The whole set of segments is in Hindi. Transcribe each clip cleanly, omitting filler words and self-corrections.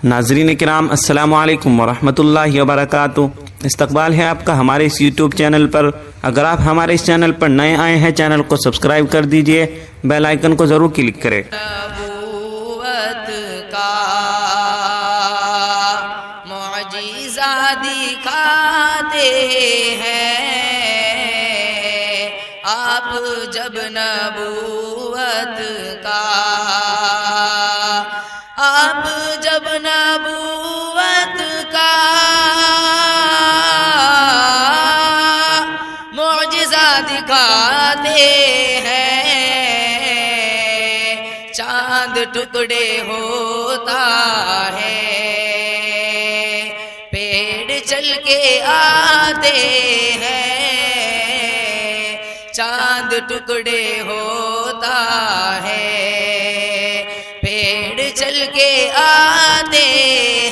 नाज़रीन किराम अस्सलामु अलैकुम वरहमतुल्लाहि वबरकातुहू। इस्तकबाल है आपका हमारे इस यूट्यूब चैनल पर। अगर आप हमारे इस चैनल पर नए आए हैं, चैनल को सब्सक्राइब कर दीजिए, बेल आइकन को ज़रूर क्लिक करें। नबूवत का मुअजिज़ा दिखाते हैं आप, जब नबूवत का नबूवत का मुअजिज़ा दिखाते हैं, चांद टुकड़े होता है, पेड़ चल के आते हैं, चांद टुकड़े होता है, पेड़ चल के आते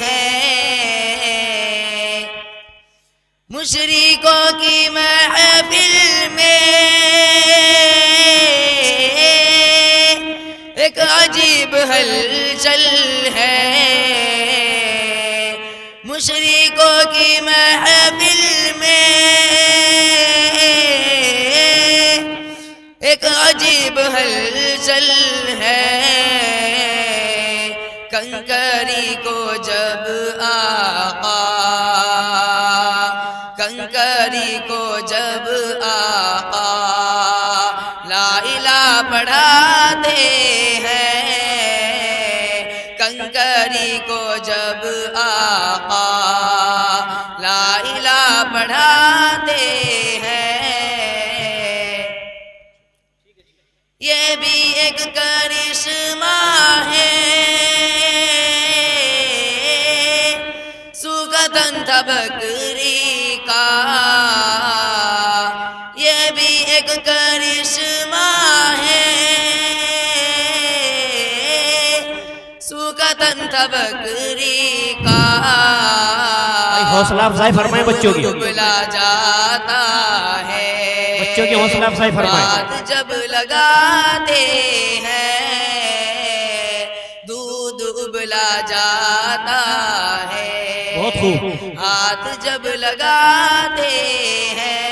हैं। मुशरिकों की महफिल में एक अजीब हलचल है, मुशरिकों की महफिल में एक अजीब हलचल है। कंकरी को जब आका, कंकरी को जब आका ला इलाहा पढ़ाते हैं, कंकरी को जब आका ला इलाहा पढ़ाते हैं। ये भी एक करिश्मा है, सुगंध बकरी का, ये भी एक करिश्मा है, सुगंध बकरी का। हौसला अफजाई फरमाए बच्चों की, उबला जाता है, बच्चों की हौसला अफजाई फरमाए। हाथ जब लगाते हैं दूध उबला जाता है, बहुत खूब। हाथ जब लगाते हैं,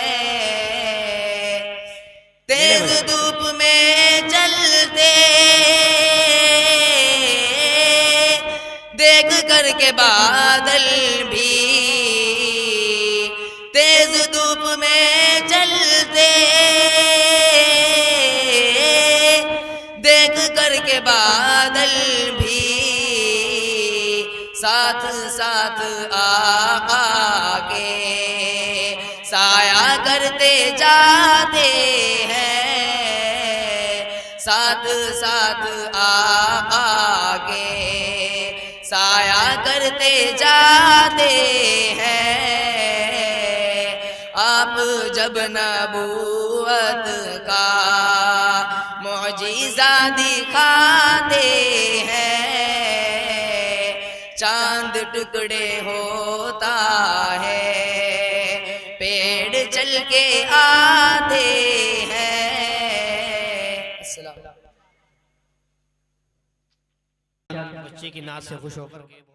तेज धूप में चलते देख करके बादल भी, तेज धूप में चलते देख करके बादल भी, साथ साथ आका के साया करते जाते हैं, साथ साथ आका के साया करते जाते हैं। आप जब नबूवत का मुअजिज़ा दिखाते हैं, चांद टुकड़े होता है, पेड़ चल के आते हैं। बच्चे की नाच से खुश होकर